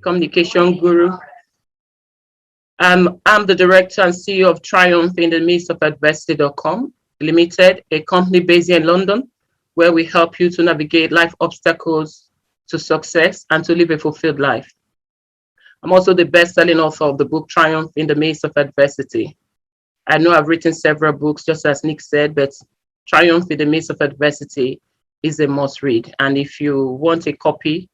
communication guru. I'm the director and CEO of Triumph in the Midst of Adversity.com Limited, a company based in London, where we help you to navigate life obstacles to success and to live a fulfilled life. I'm also the best-selling author of the book Triumph in the Midst of Adversity. I know I've written several books, just as Nick said, but Triumph in the Midst of Adversity is a must read. And if you want a copy,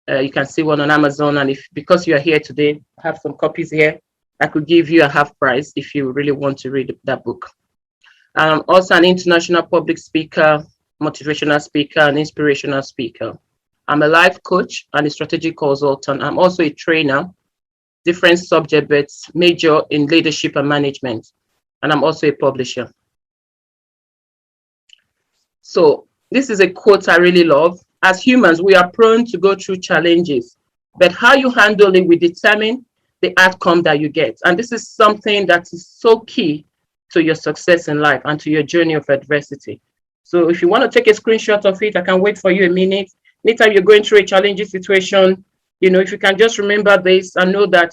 you can see one on Amazon. And because you are here today, I have some copies here. I could give you a half price if you really want to read that book. I'm also an international public speaker, motivational speaker, and inspirational speaker. I'm a life coach and a strategic consultant. I'm also a trainer, different subject, but major in leadership and management. And I'm also a publisher. So this is a quote I really love. As humans, we are prone to go through challenges, but how you handle it will determine the outcome that you get. And this is something that is so key to your success in life and to your journey of adversity. So if you want to take a screenshot of it, I can wait for you a minute. Anytime you're going through a challenging situation, if you can just remember this and know that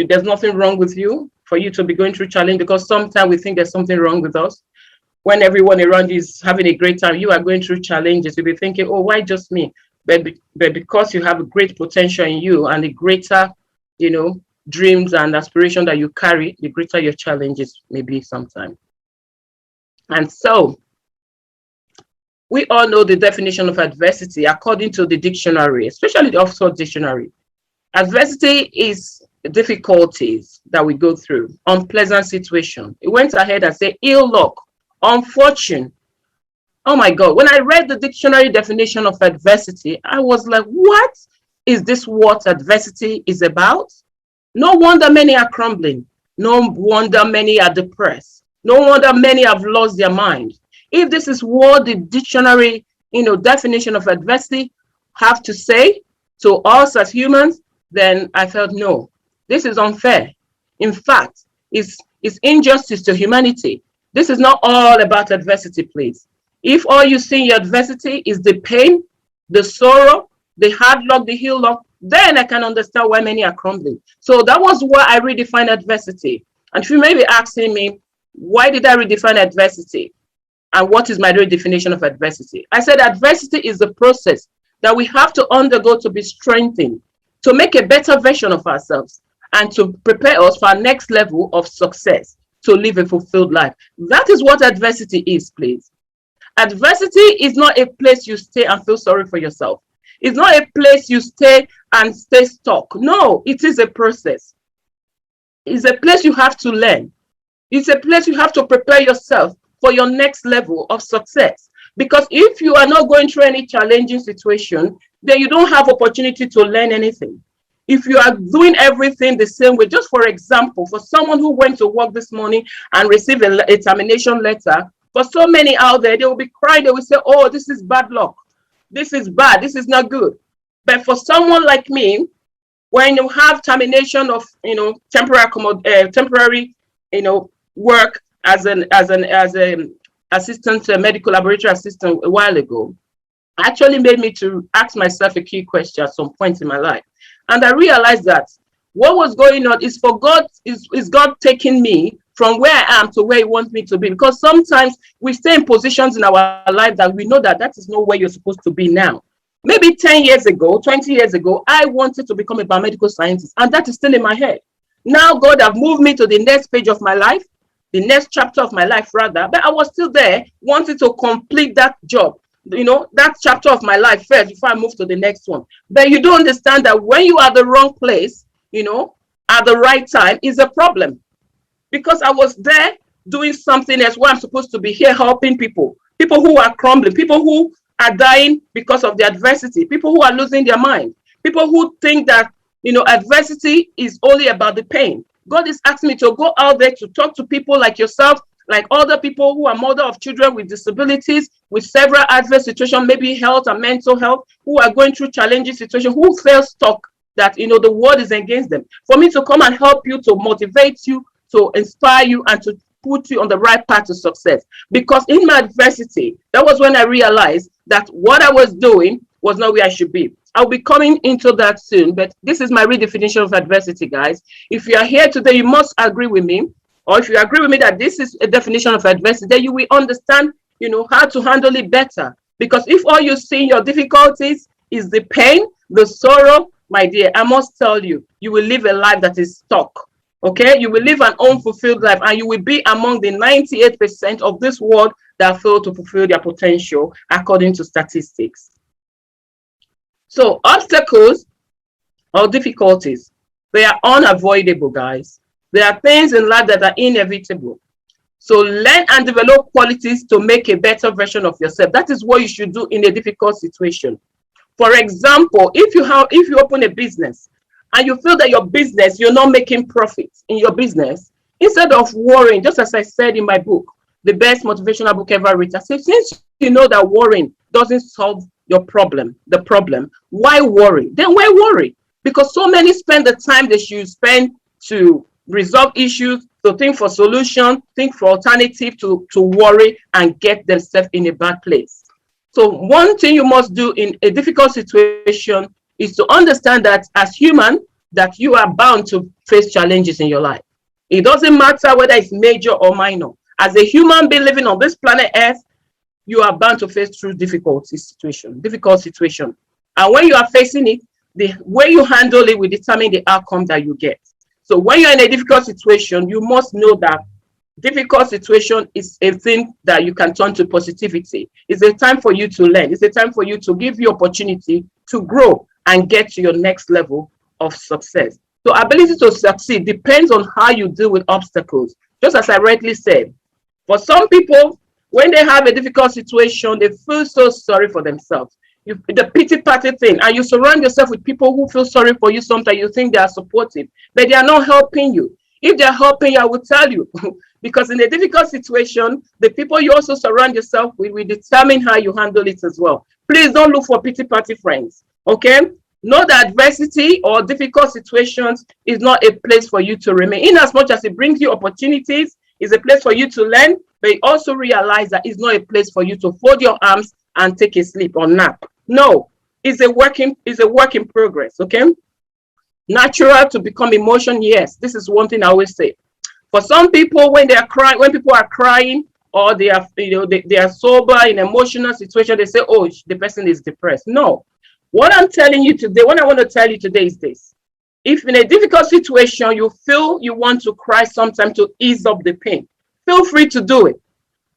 there's nothing wrong with you for you to be going through challenge, because sometimes we think there's something wrong with us. When everyone around you is having a great time, you are going through challenges. You'll be thinking, oh, why just me? But because you have a great potential in you and the greater, dreams and aspiration that you carry, the greater your challenges may be sometimes. And so we all know the definition of adversity according to the dictionary, especially the Oxford Dictionary. Adversity is difficulties that we go through, unpleasant situation. It went ahead and said ill luck, unfortunate. Oh my God, when I read the dictionary definition of adversity, I was like, what is this what adversity is about? No wonder many are crumbling. No wonder many are depressed. No wonder many have lost their mind. If this is what the dictionary, definition of adversity have to say to us as humans, then I felt, no, this is unfair. In fact, it's injustice to humanity. This is not all about adversity, please. If all you see in your adversity is the pain, the sorrow, the hard luck, the heel luck, then I can understand why many are crumbling. So that was why I redefined adversity. And if you may be asking me, why did I redefine adversity? And what is my real definition of adversity? I said adversity is the process that we have to undergo to be strengthened, to make a better version of ourselves, and to prepare us for our next level of success, to live a fulfilled life. That is what adversity is, please. Adversity is not a place you stay and feel sorry for yourself. It's not a place you stay and stay stuck. No, it is a process. It's a place you have to learn. It's a place you have to prepare yourself for your next level of success. Because if you are not going through any challenging situation, then you don't have opportunity to learn anything. If you are doing everything the same way, just for example, for someone who went to work this morning and received a termination letter, for so many out there, they will be crying. They will say, oh, this is bad luck. This is bad. This is not good. But for someone like me, when you have termination of, temporary, work as an assistant, medical laboratory assistant a while ago, actually made me to ask myself a key question at some point in my life. And I realized that what was going on is God taking me from where I am to where He wants me to be. Because sometimes we stay in positions in our life that we know that is not where you're supposed to be now. Maybe 10 years ago, 20 years ago, I wanted to become a biomedical scientist, and that is still in my head. Now God have moved me to the next page of my life, the next chapter of my life rather, but I was still there wanting to complete that job, that chapter of my life first before I move to the next one. But you don't understand that when you are at the wrong place, at the right time is a problem. Because I was there doing something else where I'm supposed to be here helping people who are crumbling, people who are dying because of the adversity, people who are losing their mind, people who think that, adversity is only about the pain. God is asking me to go out there to talk to people like yourself, like other people who are mother of children with disabilities, with several adverse situations, maybe health and mental health, who are going through challenging situations, who feel stuck, that, the world is against them. For me to come and help you, to motivate you, to inspire you, and to put you on the right path to success. Because in my adversity, that was when I realized that what I was doing was not where I should be. I'll be coming into that soon, but this is my redefinition of adversity, guys. If you are here today, you must agree with me. Or if you agree with me that this is a definition of adversity, then you will understand, how to handle it better. Because if all you see in your difficulties is the pain, the sorrow, my dear, I must tell you, you will live a life that is stuck. Okay, you will live an unfulfilled life, and you will be among the 98% of this world that fail to fulfill their potential according to statistics. So obstacles or difficulties, they are unavoidable, guys. There are things in life that are inevitable. So learn and develop qualities to make a better version of yourself. That is what you should do in a difficult situation. For example, if you open a business and you feel that your business, you're not making profits in your business, instead of worrying, just as I said in my book, the best motivational book ever written, I said, since you know that worrying doesn't solve the problem, why worry? Then why worry? Because so many spend the time they should spend to resolve issues, to think for solution, think for alternative, to worry and get themselves in a bad place. So one thing you must do in a difficult situation is to understand that as human, that you are bound to face challenges in your life. It doesn't matter whether it's major or minor. As a human being living on this planet Earth, you are bound to face through difficult situation. And when you are facing it, the way you handle it will determine the outcome that you get. So when you're in a difficult situation, you must know that difficult situation is a thing that you can turn to positivity. It's a time for you to learn. It's a time for you to give you opportunity to grow and get to your next level of success. So ability to succeed depends on how you deal with obstacles. Just as I rightly said, for some people, when they have a difficult situation, they feel so sorry for themselves. The pity party thing, and you surround yourself with people who feel sorry for you. Sometimes you think they are supportive, but they are not helping you. If they are helping you, I will tell you, because in a difficult situation, the people you also surround yourself with will determine how you handle it as well. Please don't look for pity party friends, okay? Know that adversity or difficult situations is not a place for you to remain. In as much as it brings you opportunities, it's a place for you to learn, but you also realize that it's not a place for you to fold your arms and take a sleep or nap. No, it's a work in progress, okay? Natural to become emotion, yes. This is one thing I always say. For some people, when people are crying or they are, they are sober in emotional situation, they say, oh, the person is depressed. No. What I want to tell you today is this. If in a difficult situation, you feel you want to cry sometime to ease up the pain, feel free to do it.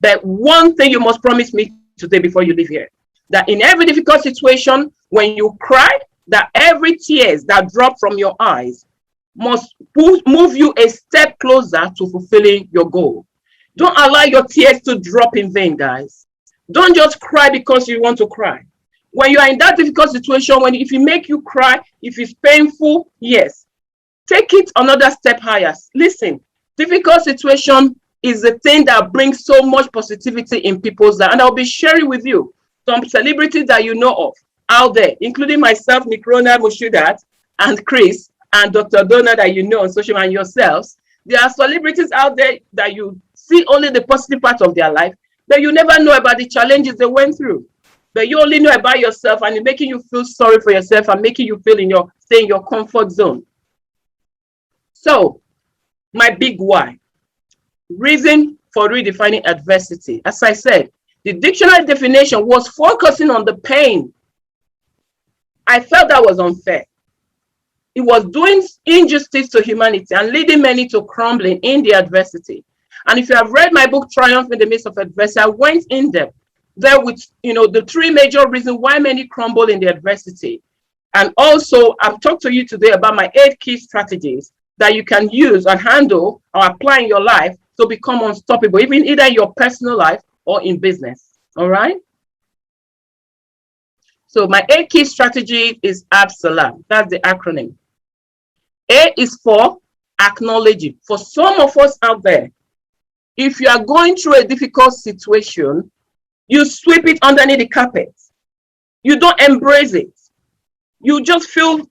But one thing you must promise me today before you leave here, that in every difficult situation, when you cry, that every tears that drop from your eyes must move you a step closer to fulfilling your goal. Don't allow your tears to drop in vain, guys. Don't just cry because you want to cry. When you are in that difficult situation, if it make you cry, if it's painful, yes, take it another step higher. Listen, difficult situation is the thing that brings so much positivity in people's lives. And I'll be sharing with you some celebrities that you know of out there, including myself, Mikrona Mushudat, and Chris, and Dr. Donna that you know on social media, and yourselves. There are celebrities out there that you see only the positive part of their life, but you never know about the challenges they went through. But you only know about yourself, and it's making you feel sorry for yourself and making you feel stay in your comfort zone. So, my big why. Reason for redefining adversity. As I said, the dictionary definition was focusing on the pain. I felt that was unfair. It was doing injustice to humanity and leading many to crumbling in the adversity. And if you have read my book, Triumph in the Midst of Adversity, I went in depth there with the three major reasons why many crumble in the adversity. And also, I've talked to you today about my 8 key strategies that you can use and handle or apply in your life to become unstoppable, even either in your personal life or in business. All right? So my 8 key strategy is ABSALAM. That's the acronym. A is for acknowledging. For some of us out there, if you are going through a difficult situation, you sweep it underneath the carpet. You don't embrace it. You just feel,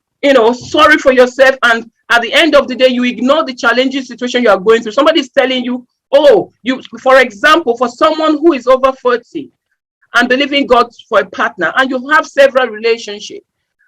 sorry for yourself. And at the end of the day, you ignore the challenging situation you are going through. Somebody's telling you, for example, for someone who is over 40 and believing God for a partner, and you have several relationships,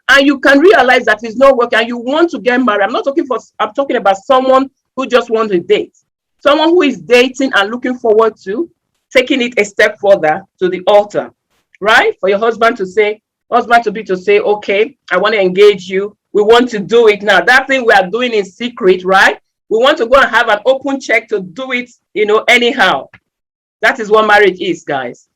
and you can realize that it's not working and you want to get married. I'm talking about someone who just wants to date. Someone who is dating and looking forward to taking it a step further to the altar, right? For your husband to say, okay, I want to engage you. We want to do it now. That thing we are doing in secret, right? We want to go and have an open check to do it, anyhow. That is what marriage is, guys.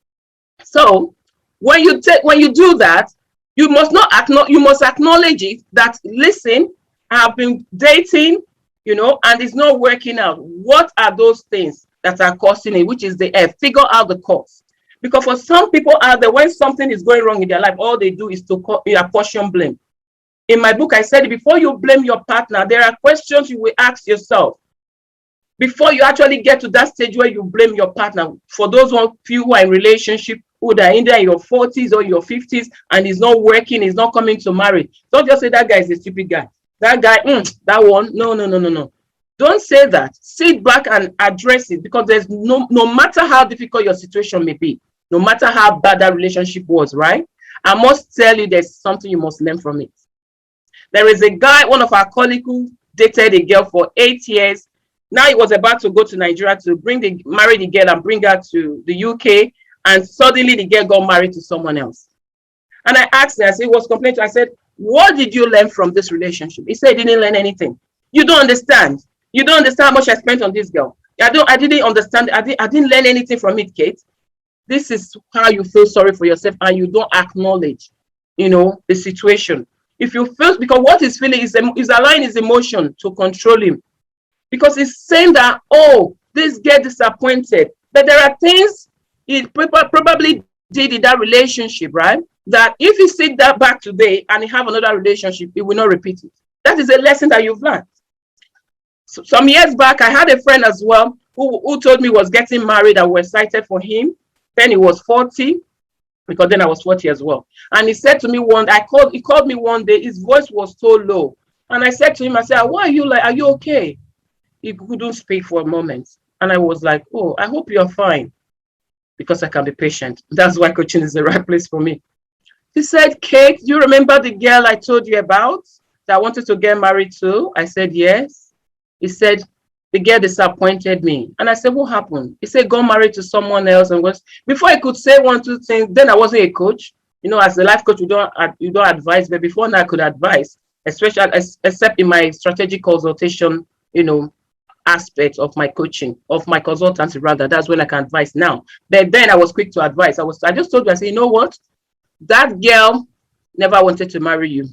So when you do that, you must acknowledge it, that listen, I have been dating, and it's not working out. What are those things that are causing it? Which is the F. Figure out the cause. Because for some people out there, when something is going wrong in their life, all they do is to apportion blame. In my book, I said, before you blame your partner, there are questions you will ask yourself before you actually get to that stage where you blame your partner. For those few who are in relationship, who are either in your 40s or your 50s, and it's not working, it's not coming to marriage. Don't just say that guy is a stupid guy. That guy, that one, no. Don't say that. Sit back and address it, because there's no matter how difficult your situation may be, no matter how bad that relationship was, right? I must tell you, there's something you must learn from it. There is a guy, one of our colleagues, who dated a girl for 8 years. Now he was about to go to Nigeria to marry the girl and bring her to the UK. And suddenly the girl got married to someone else. And I asked him, he was complaining. I said, what did you learn from this relationship? He said he didn't learn anything. You don't understand. You don't understand how much I spent on this girl. I didn't understand. I didn't learn anything from it, Kate. This is how you feel sorry for yourself, and you don't acknowledge, the situation. If you feel, because what he's feeling is allowing his emotion to control him. Because he's saying that, this girl disappointed. But there are things he probably did in that relationship, right? That if he sit that back today and he have another relationship, he will not repeat it. That is a lesson that you've learned. So, some years back, I had a friend as well who told me he was getting married and was excited for him. Then he was 40, because then I was 40 as well. And he said to me he called me one day, his voice was so low. And I said to him, why are you okay? He couldn't speak for a moment. And I was like, I hope you're fine, because I can be patient. That's why coaching is the right place for me. He said, Kate, do you remember the girl I told you about that I wanted to get married to? I said, yes. He said, the girl disappointed me. And I said, what happened? He said, got married to someone else. And before I could say 1, 2 things, then I wasn't a coach. As a life coach, you don't advise. But before now, I could advise, especially except in my strategic consultation, aspect of my coaching, of my consultancy rather. That's when I can advise now. But then I was quick to advise. I just told you, I said, you know what? That girl never wanted to marry you.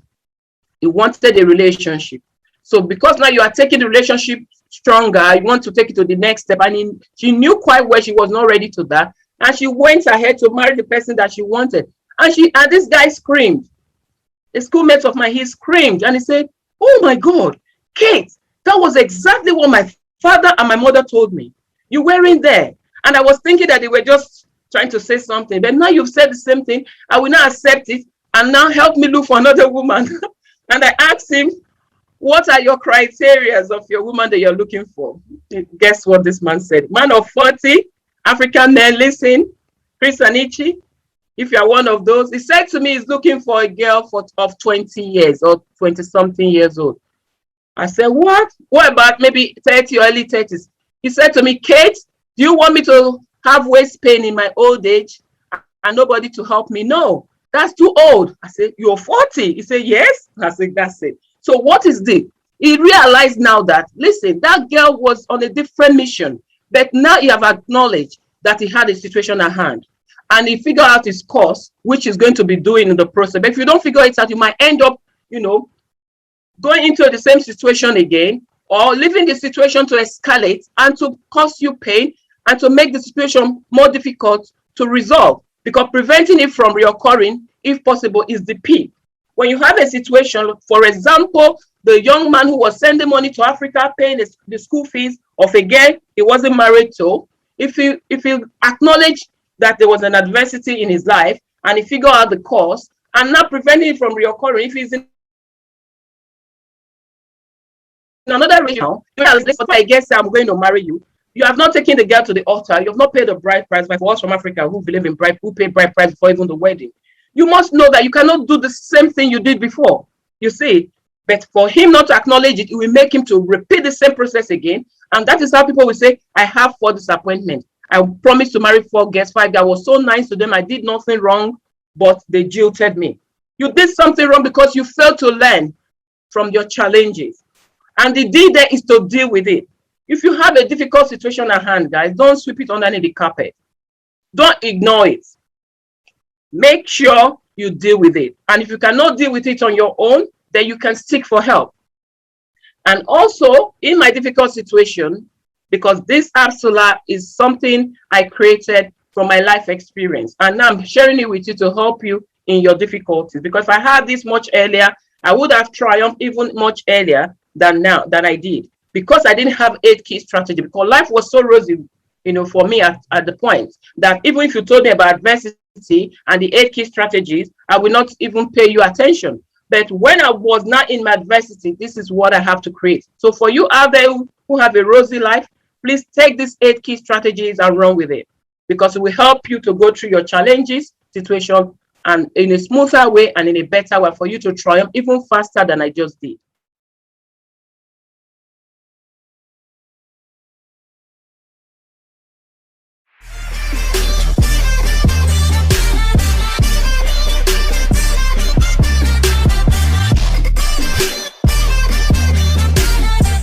He wanted a relationship. So because now you are taking the relationship stronger, you want to take it to the next step. And she knew quite well she was not ready to that. And she went ahead to marry the person that she wanted. And this guy screamed. A schoolmate of mine, he screamed. And he said, oh my God, Kate, that was exactly what my father and my mother told me. You weren't there. And I was thinking that they were just trying to say something. But now you've said the same thing. I will not accept it. And now help me look for another woman. And I asked him, what are your criteria of your woman that you're looking for? Guess what this man said? Man of 40, African man, listen, Chris Anichi, if you're one of those. He said to me he's looking for a girl of 20 years or 20-something years old. I said, what? What about maybe 30 or early 30s? He said to me, Kate, do you want me to have waist pain in my old age and nobody to help me? No, that's too old. I said, you're 40. He said, yes. I said, that's it. So what is this? He realized now that, listen, that girl was on a different mission, but now you have acknowledged that he had a situation at hand. And he figured out his course, which he's going to be doing in the process. But if you don't figure it out, you might end up, going into the same situation again, or leaving the situation to escalate and to cause you pain and to make the situation more difficult to resolve. Because preventing it from reoccurring, if possible, is the key. When you have a situation, for example, the young man who was sending money to Africa, paying the school fees of a girl he wasn't married to, if you acknowledge that there was an adversity in his life and he figure out the cause and not preventing it from reoccurring, if he's in another region, I guess I'm going to marry you. You have not taken the girl to the altar. You have not paid the bride price. But for us from Africa who believe in bride, who pay bride price before even the wedding. You must know that you cannot do the same thing you did before. You see, but for him not to acknowledge it, it will make him to repeat the same process again. And that is how people will say, I have 4 disappointments. I promised to marry 4 guys, 5 guys. I was so nice to them. I did nothing wrong, but they jilted me. You did something wrong because you failed to learn from your challenges. And the deal there is to deal with it. If you have a difficult situation at hand, guys, don't sweep it underneath the carpet. Don't ignore it. Make sure you deal with it. And if you cannot deal with it on your own, then you can seek for help. And also, in my difficult situation, because this app Solar is something I created from my life experience, and now I'm sharing it with you to help you in your difficulties. Because if I had this much earlier, I would have triumphed even much earlier than I did, because I didn't have 8 key strategy. Because life was so rosy, for me at the point that even if you told me about adversity and the 8 key strategies, I will not even pay you attention. But when I was not in my adversity, this is what I have to create. So for you out there who have a rosy life, please take these 8 key strategies and run with it, because it will help you to go through your challenges, situation, and in a smoother way and in a better way for you to triumph even faster than I just did.